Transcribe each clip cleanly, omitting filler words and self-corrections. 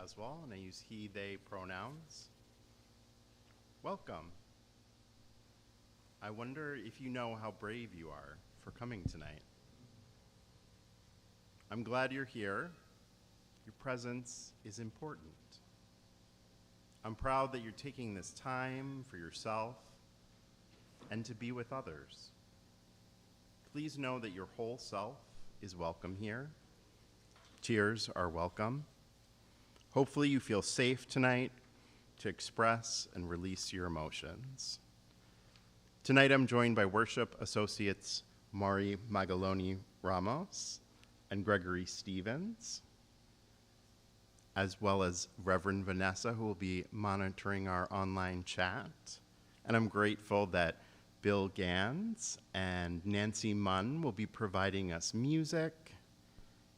Caswell, and I use he, they pronouns. Welcome. I wonder if you know how brave you are for coming tonight. I'm glad you're here. Your presence is important. I'm proud that you're taking this time for yourself and to be with others. Please know that your whole self is welcome here. Tears are welcome. Hopefully you feel safe tonight to express and release your emotions. Tonight I'm joined by Worship Associates Magaloni Ramos and Gregory Stevens, as well as Reverend Vanessa, who will be monitoring our online chat. And I'm grateful that Bill Gans and Nancy Munn will be providing us music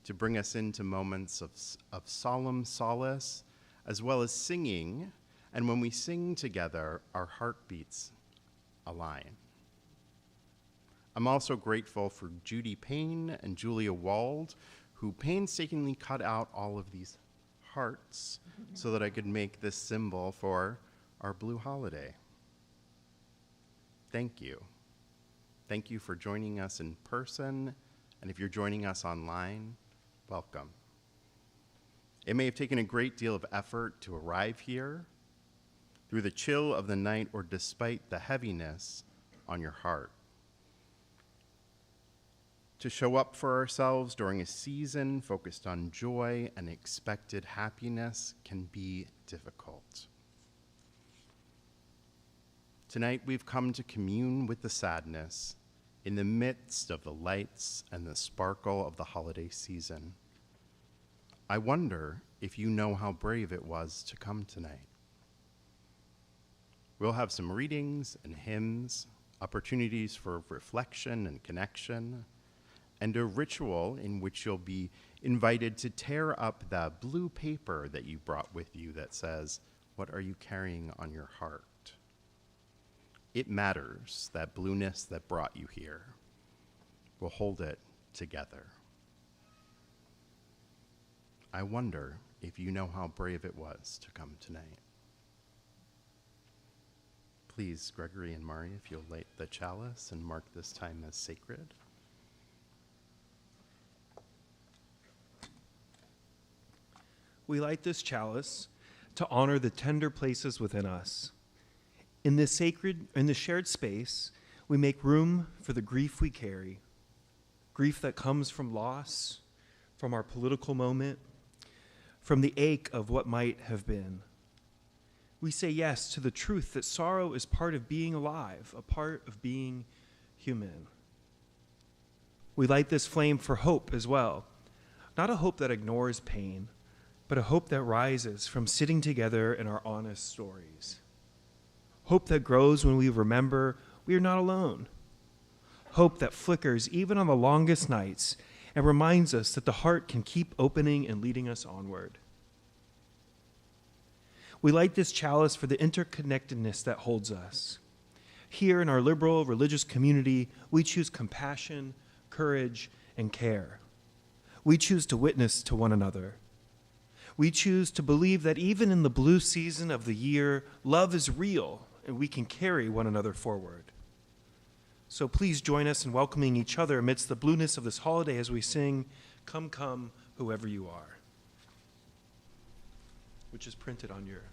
to bring us into moments of solemn solace, as well as singing. And when we sing together, our heartbeats align. I'm also grateful for Judy Payne and Julia Wald, who painstakingly cut out all of these hearts so that I could make this symbol for our blue holiday. Thank you. Thank you for joining us in person, and if you're joining us online, welcome. It may have taken a great deal of effort to arrive here, through the chill of the night or despite the heaviness on your heart. To show up for ourselves during a season focused on joy and expected happiness can be difficult. Tonight we've come to commune with the sadness in the midst of the lights and the sparkle of the holiday season. I wonder if you know how brave it was to come tonight. We'll have some readings and hymns, opportunities for reflection and connection, and a ritual in which you'll be invited to tear up the blue paper that you brought with you that says, "What are you carrying on your heart?" It matters, that blueness that brought you here. We'll hold it together. I wonder if you know how brave it was to come tonight. Please, Gregory and Mari, if you'll light the chalice and mark this time as sacred. We light this chalice to honor the tender places within us. In this shared space, we make room for the grief we carry, grief that comes from loss, from our political moment, from the ache of what might have been. We say yes to the truth that sorrow is part of being alive, a part of being human. We light this flame for hope as well, not a hope that ignores pain, but a hope that rises from sitting together in our honest stories. Hope that grows when we remember we are not alone. Hope that flickers even on the longest nights and reminds us that the heart can keep opening and leading us onward. We light this chalice for the interconnectedness that holds us. Here in our liberal religious community, we choose compassion, courage, and care. We choose to witness to one another. We choose to believe that even in the blue season of the year, love is real and we can carry one another forward. So please join us in welcoming each other amidst the blueness of this holiday as we sing, "Come, Come, Whoever You Are," which is printed on your...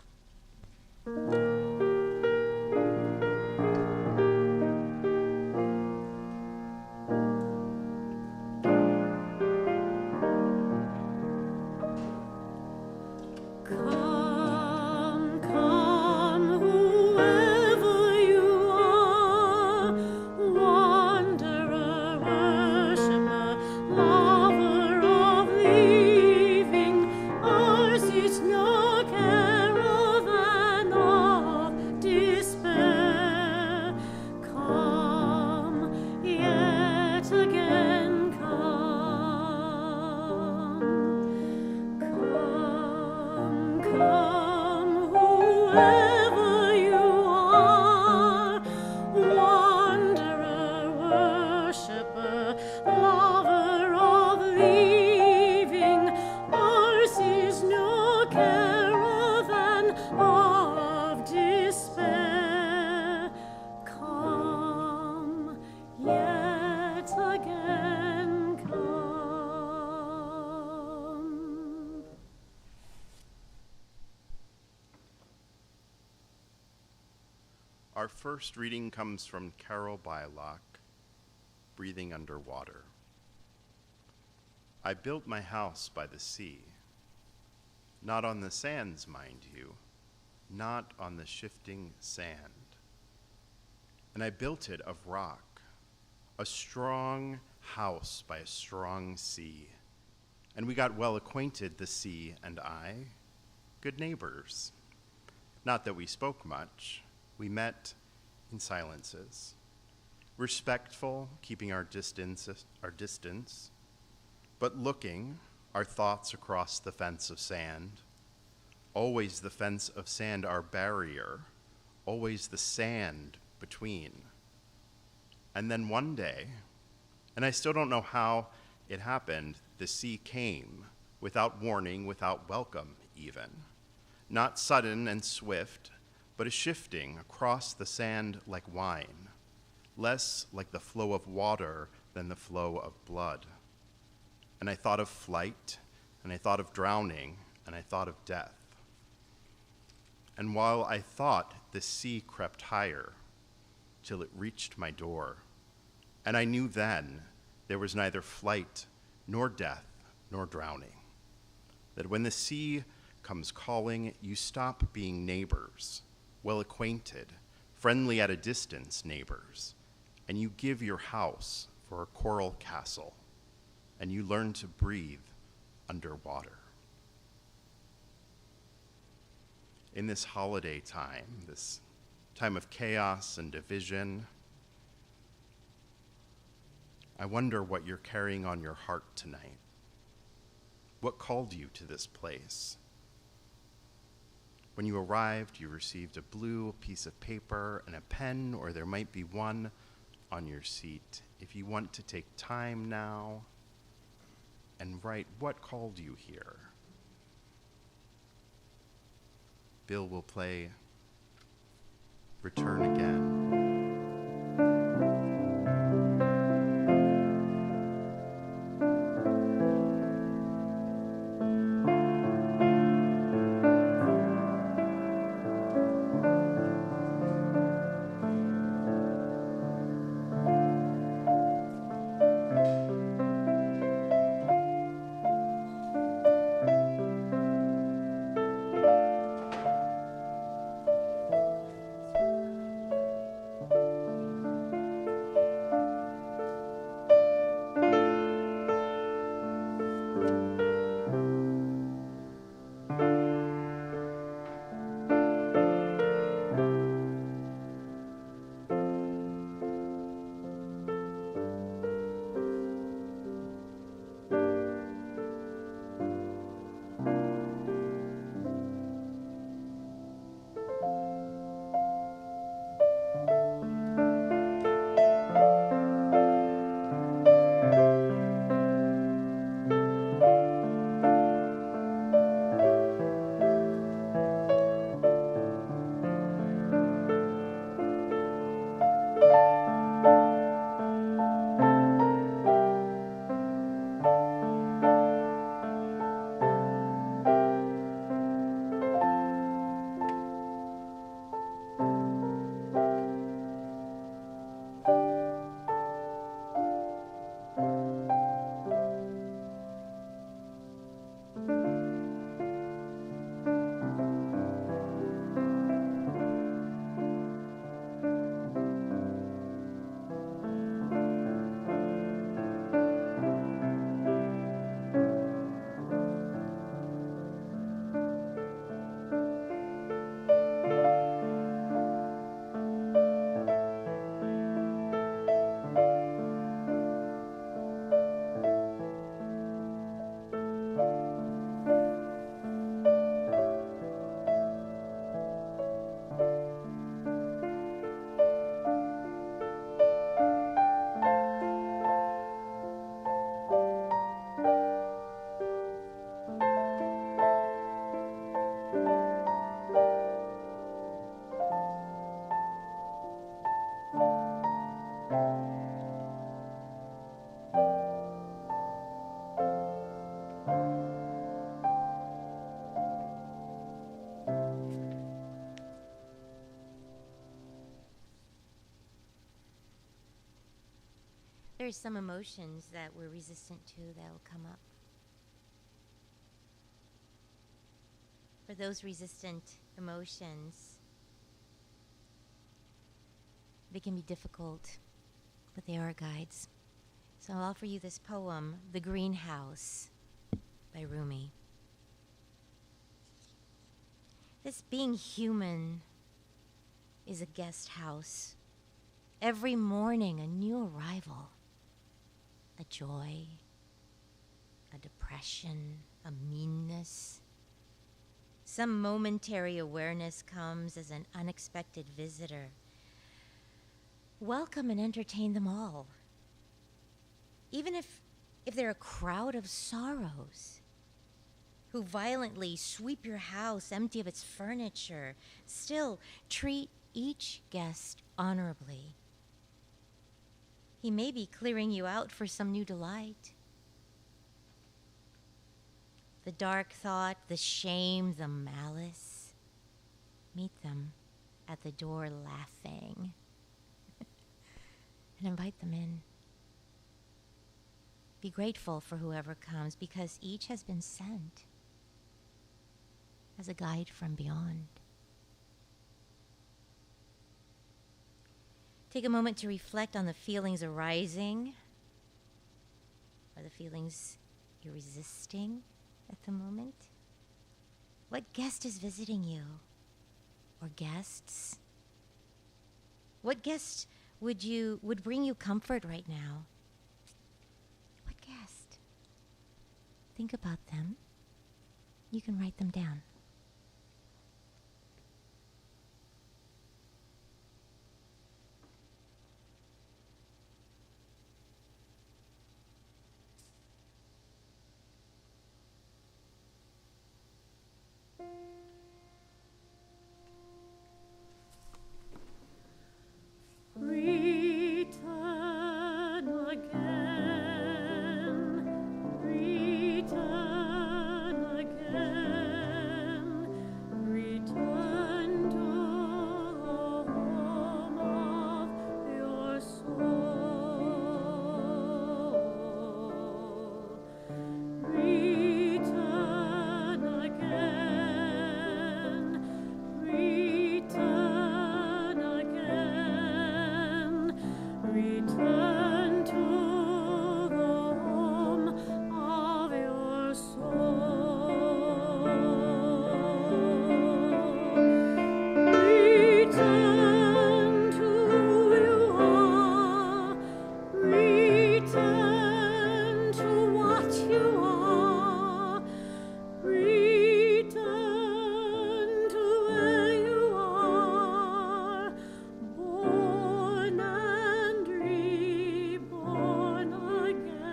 No caravan of Our first reading comes from Carol Bylock, Breathing Underwater. I built my house by the sea, not on the sands, mind you, not on the shifting sand. And I built it of rock, a strong house by a strong sea. And we got well acquainted, the sea and I, good neighbors. Not that we spoke much, we met in silences, respectful, keeping our distance, but looking, our thoughts across the fence of sand. Always the fence of sand our barrier, always the sand between. And then one day, and I still don't know how it happened, the sea came, without warning, without welcome even. Not sudden and swift, but a shifting across the sand like wine, less like the flow of water than the flow of blood. And I thought of flight, and I thought of drowning, and I thought of death. And while I thought, the sea crept higher, till it reached my door. And I knew then there was neither flight, nor death, nor drowning. That when the sea comes calling, you stop being neighbors, well acquainted, friendly at a distance neighbors, and you give your house for a coral castle, and you learn to breathe underwater. In this holiday time, this time of chaos and division, I wonder what you're carrying on your heart tonight. What called you to this place? When you arrived, you received a blue piece of paper and a pen, or there might be one on your seat. If you want to take time now and write what called you here. Bill will play Return Again. are some emotions that we're resistant to that will come up. For those resistant emotions, they can be difficult, but they are guides. So I'll offer you this poem, The Greenhouse, by Rumi. This being human is a guest house. Every morning, a new arrival, a joy, a depression, a meanness. Some momentary awareness comes as an unexpected visitor. Welcome and entertain them all. Even if they're a crowd of sorrows who violently sweep your house empty of its furniture, still treat each guest honorably. He may be clearing you out for some new delight. The dark thought, the shame, the malice, meet them at the door laughing and invite them in. Be grateful for whoever comes, because each has been sent as a guide from beyond. Take a moment to reflect on the feelings arising, or the feelings you're resisting at the moment. What guest is visiting you, or guests? What guest would bring you comfort right now? What guest? Think about them. You can write them down. Return again, return again, return to the home of your soul. Return again, return again, return to the home of your soul. Return to who you are, return to what you are, return to where you are, born and reborn again.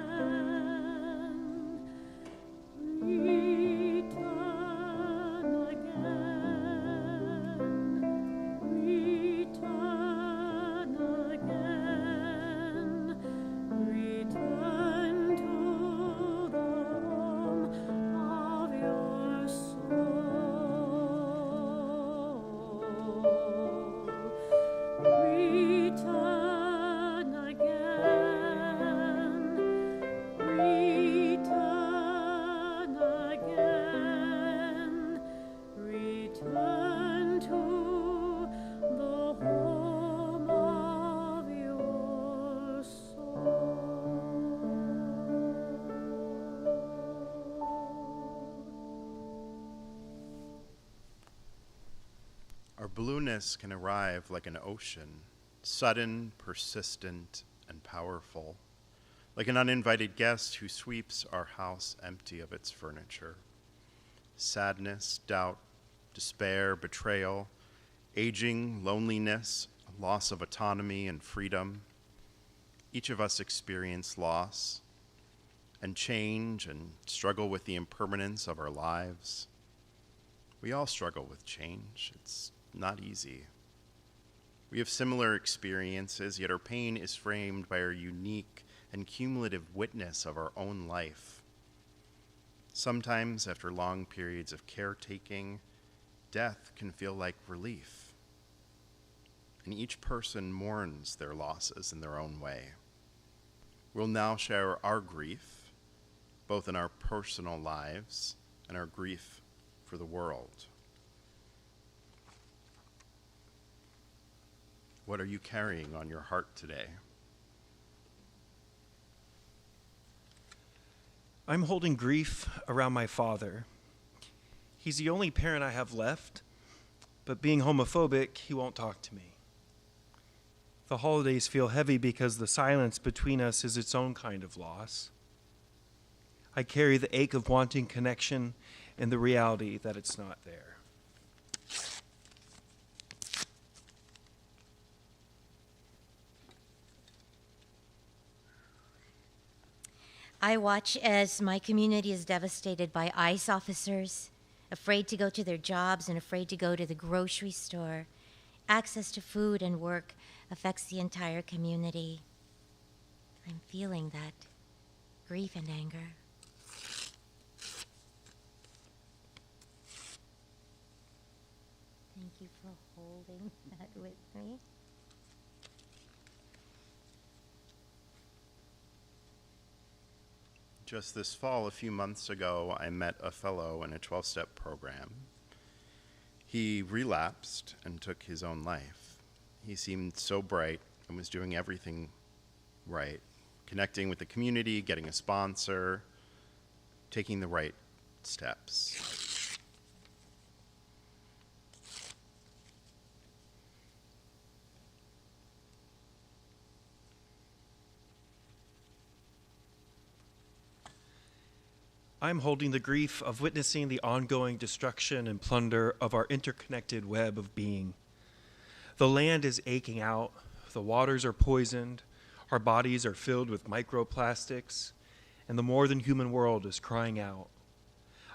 Return again, return again, return to the home of your soul. Return again, return again, return to the home of your soul. Our blueness can arrive like an ocean, sudden, persistent, and powerful, like an uninvited guest who sweeps our house empty of its furniture. Sadness, doubt, despair, betrayal, aging, loneliness, loss of autonomy and freedom. Each of us experience loss and change and struggle with the impermanence of our lives. We all struggle with change. It's not easy. We have similar experiences, yet our pain is framed by our unique and cumulative witness of our own life. Sometimes, after long periods of caretaking, death can feel like relief. And each person mourns their losses in their own way. We'll now share our grief, both in our personal lives and our grief for the world. What are you carrying on your heart today? I'm holding grief around my father. He's the only parent I have left, but being homophobic, he won't talk to me. The holidays feel heavy because the silence between us is its own kind of loss. I carry the ache of wanting connection and the reality that it's not there. I watch as my community is devastated by ICE officers, afraid to go to their jobs and afraid to go to the grocery store. Access to food and work affects the entire community. I'm feeling that grief and anger. Thank you for holding that with me. Just this fall, a few months ago, I met a fellow in a 12-step program. He relapsed and took his own life. He seemed so bright and was doing everything right, connecting with the community, getting a sponsor, taking the right steps. I'm holding the grief of witnessing the ongoing destruction and plunder of our interconnected web of being. The land is aching out, the waters are poisoned, our bodies are filled with microplastics, and the more than human world is crying out.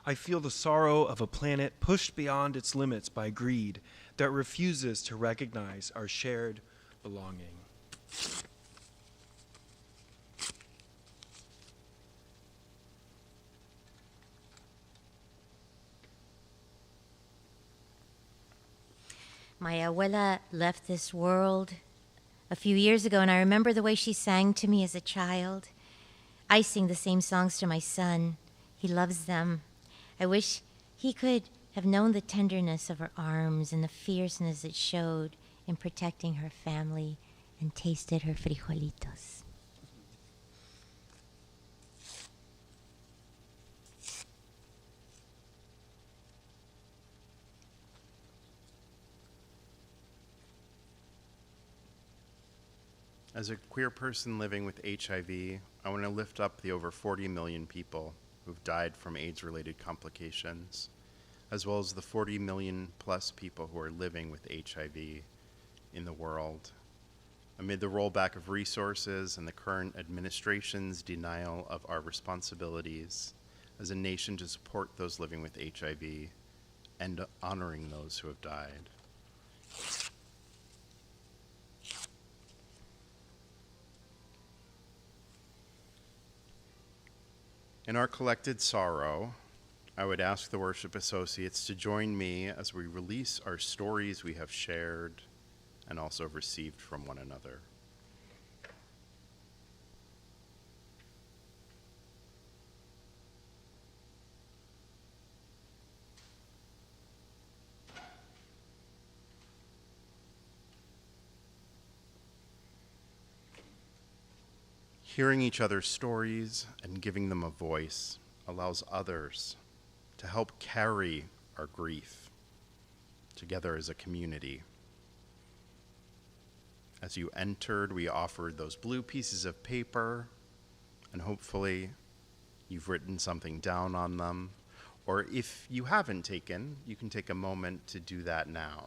I feel the sorrow of a planet pushed beyond its limits by greed that refuses to recognize our shared belonging. My abuela left this world a few years ago, and I remember the way she sang to me as a child. I sing the same songs to my son. He loves them. I wish he could have known the tenderness of her arms and the fierceness it showed in protecting her family and tasted her frijolitos. As a queer person living with HIV, I want to lift up the over 40 million people who've died from AIDS-related complications, as well as the 40 million plus people who are living with HIV in the world. Amid the rollback of resources and the current administration's denial of our responsibilities as a nation to support those living with HIV and honoring those who have died. In our collected sorrow, I would ask the Worship Associates to join me as we release our stories we have shared and also received from one another. Hearing each other's stories and giving them a voice allows others to help carry our grief together as a community. As you entered, we offered those blue pieces of paper, and hopefully you've written something down on them. Or if you haven't taken, you can take a moment to do that now.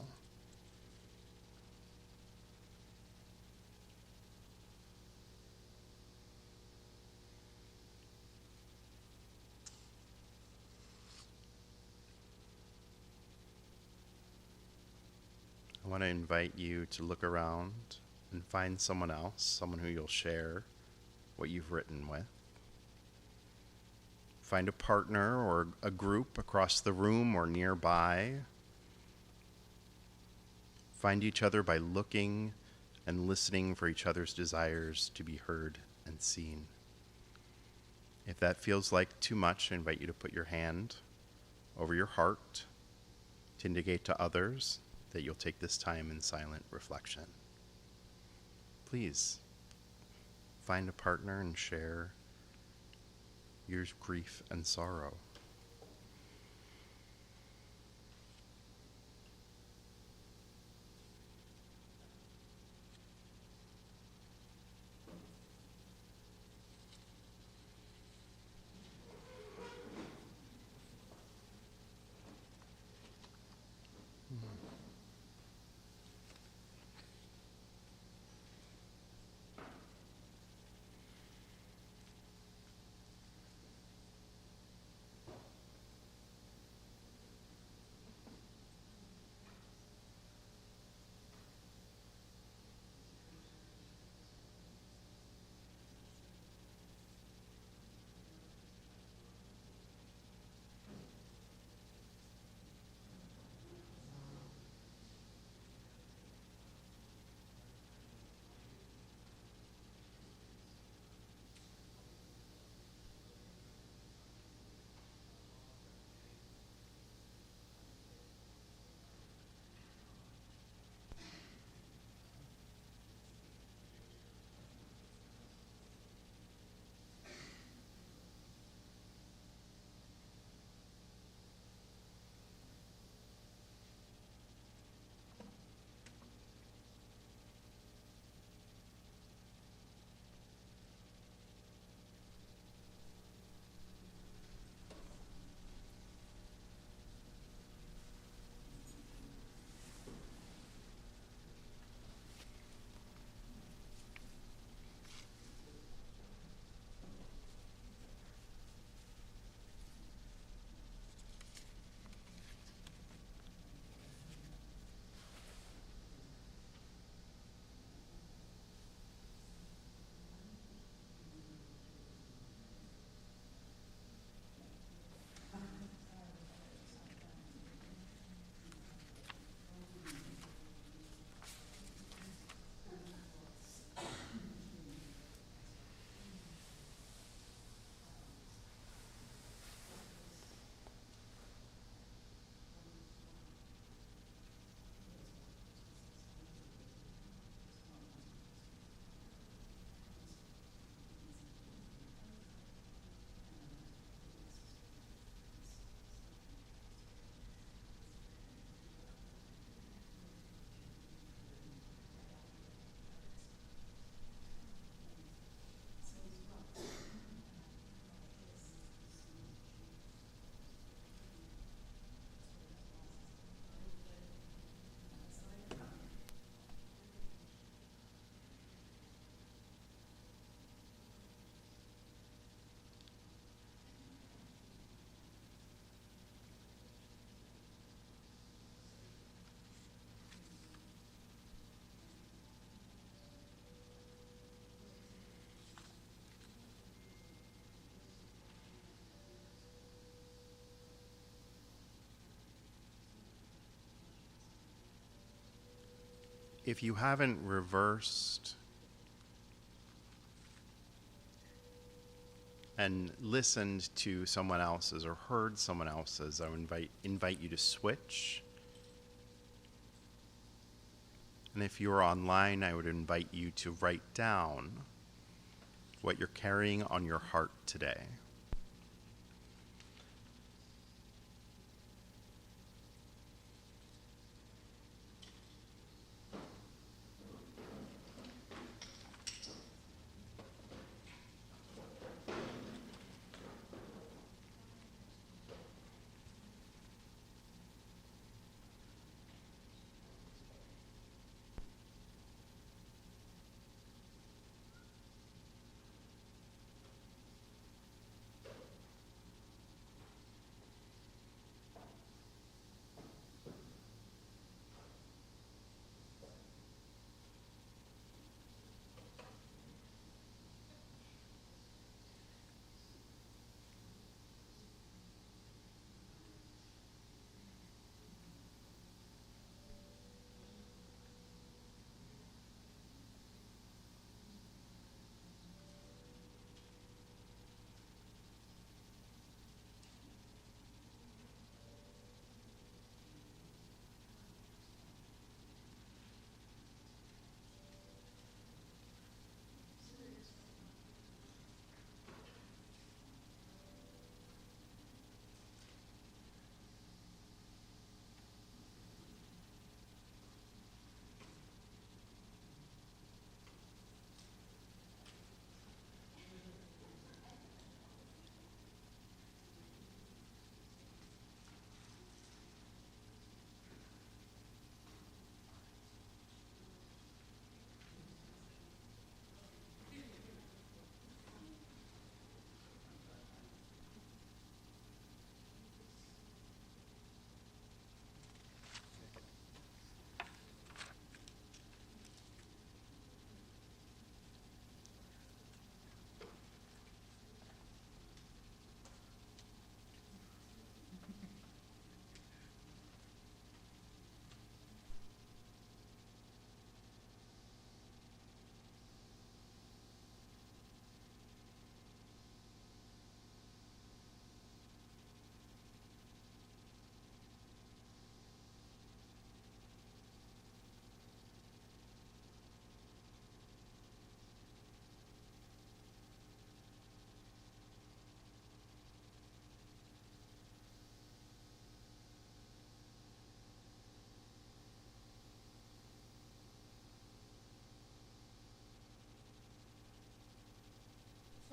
I want to invite you to look around and find someone else, someone who you'll share what you've written with. Find a partner or a group across the room or nearby. Find each other by looking and listening for each other's desires to be heard and seen. If that feels like too much, I invite you to put your hand over your heart to indicate to others that you'll take this time in silent reflection. Please find a partner and share your grief and sorrow. If you haven't reversed and listened to someone else's or heard someone else's, I would invite you to switch. And if you're online, I would invite you to write down what you're carrying on your heart today.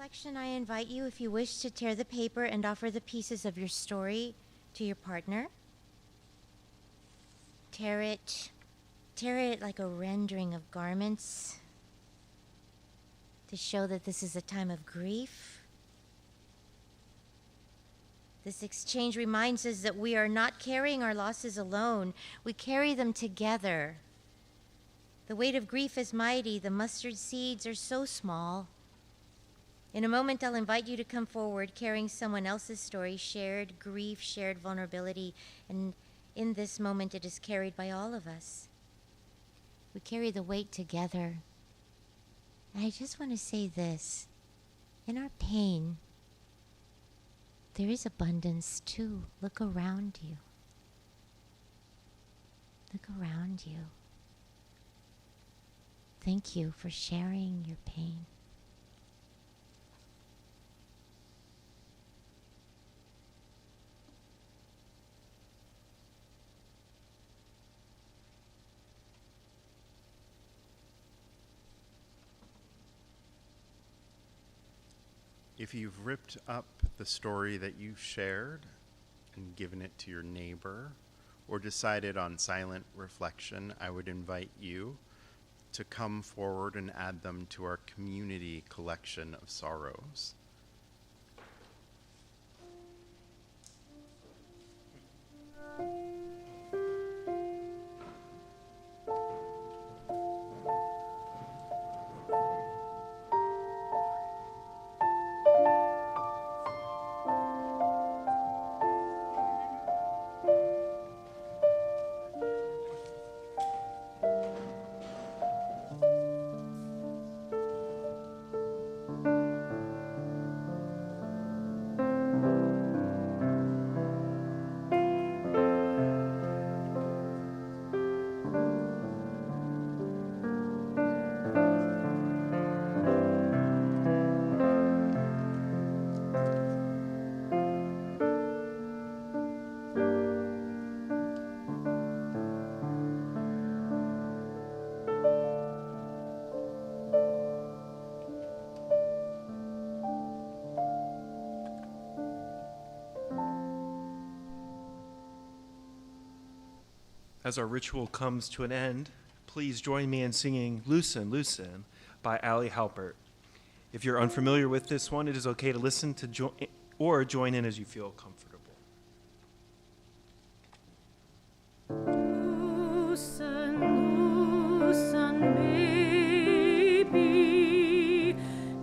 reflection, I invite you, if you wish, to tear the paper and offer the pieces of your story to your partner. Tear it like a rendering of garments to show that this is a time of grief. This exchange reminds us that we are not carrying our losses alone. We carry them together. The weight of grief is mighty. The mustard seeds are so small. In a moment, I'll invite you to come forward carrying someone else's story, shared grief, shared vulnerability, and in this moment it is carried by all of us. We carry the weight together. And I just want to say this. In our pain, there is abundance too. Look around you. Look around you. Thank you for sharing your pain. If you've ripped up the story that you've shared and given it to your neighbor, or decided on silent reflection, I would invite you to come forward and add them to our community collection of sorrows. As our ritual comes to an end, please join me in singing Loosen, Loosen by Ali Halpert. If you're unfamiliar with this one, it is okay to listen to or join in as you feel comfortable. Loosen, loosen, baby.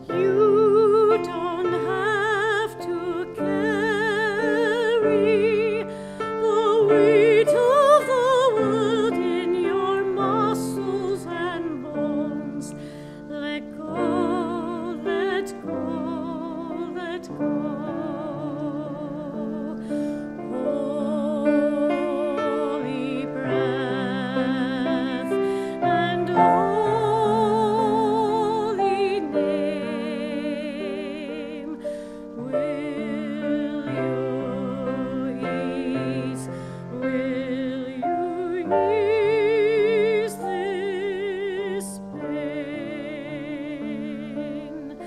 You don't have to carry the weight of the world in your muscles and bones. Let go, let go, let go. Holy breath and holy name, will you ease this pain?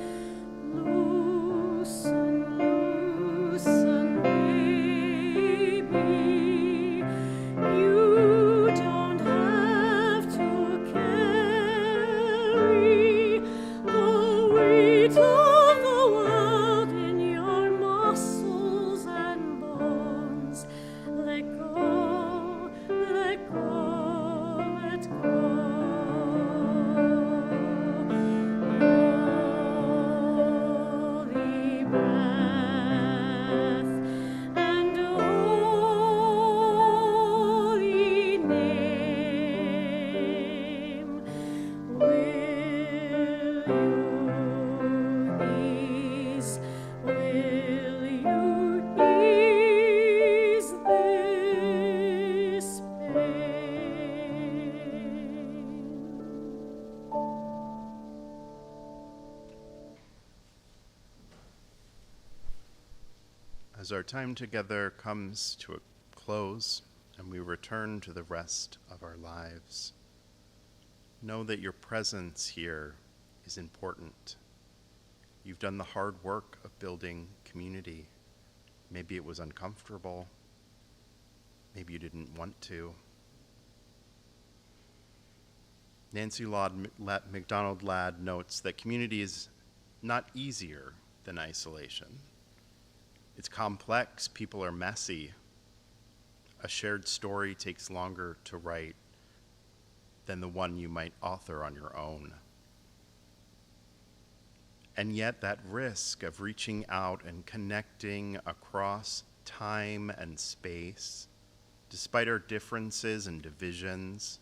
Loosen, loosen, baby. You don't have to carry the weight of the world in your muscles and bones. Let go, let go, let go. Holy breath and holy name, will you ease this pain? As our time together comes to a close and we return to the rest of our lives, know that your presence here is important. You've done the hard work of building community. Maybe it was uncomfortable. Maybe you didn't want to. Nancy MacDonald Ladd notes that community is not easier than isolation. It's complex, people are messy. A shared story takes longer to write than the one you might author on your own. And yet that risk of reaching out and connecting across time and space, despite our differences and divisions,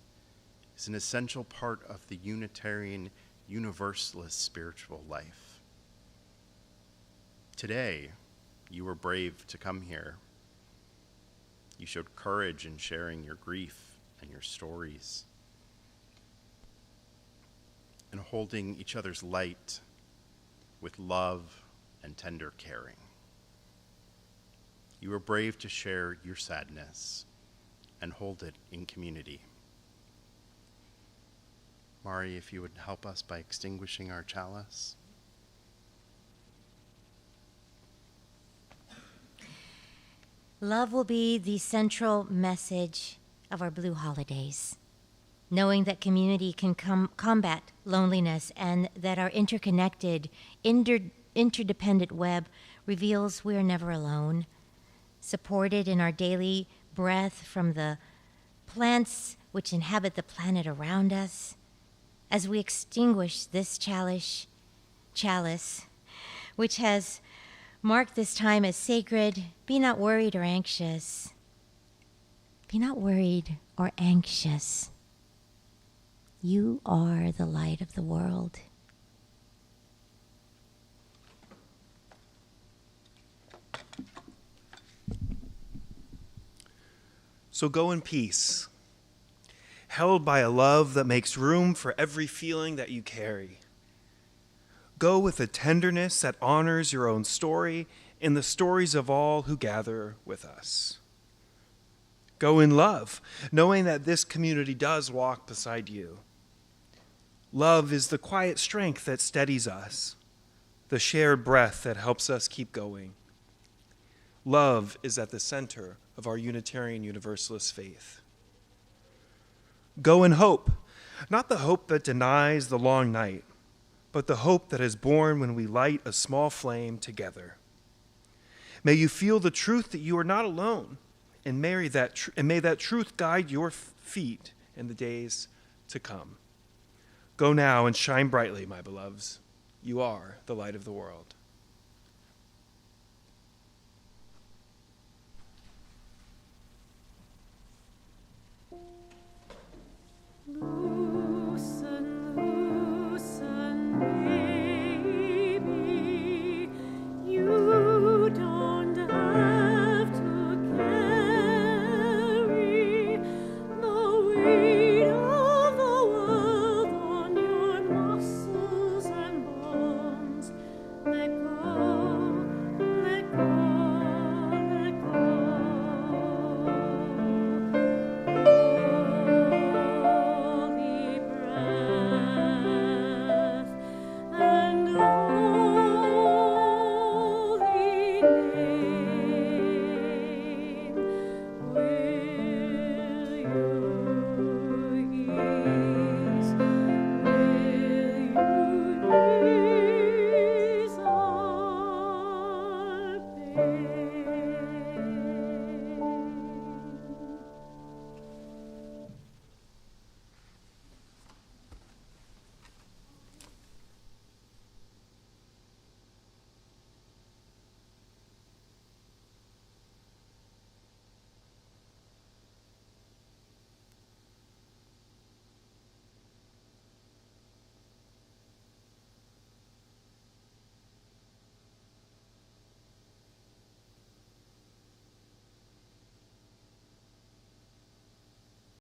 is an essential part of the Unitarian Universalist spiritual life. Today, you were brave to come here. You showed courage in sharing your grief and your stories, and holding each other's light with love and tender caring. You were brave to share your sadness and hold it in community. Mari, if you would help us by extinguishing our chalice. Love will be the central message of our Blue Holidays, knowing that community can combat loneliness and that our interconnected, interdependent web reveals we are never alone, supported in our daily breath from the plants which inhabit the planet around us. As we extinguish this chalice, which has marked this time as sacred, be not worried or anxious. Be not worried or anxious. You are the light of the world. So go in peace, held by a love that makes room for every feeling that you carry. Go with a tenderness that honors your own story and the stories of all who gather with us. Go in love, knowing that this community does walk beside you. Love is the quiet strength that steadies us, the shared breath that helps us keep going. Love is at the center of our Unitarian Universalist faith. Go in hope, not the hope that denies the long night, but the hope that is born when we light a small flame together. May you feel the truth that you are not alone, and may that truth guide your feet in the days to come. Go now and shine brightly, my beloveds. You are the light of the world.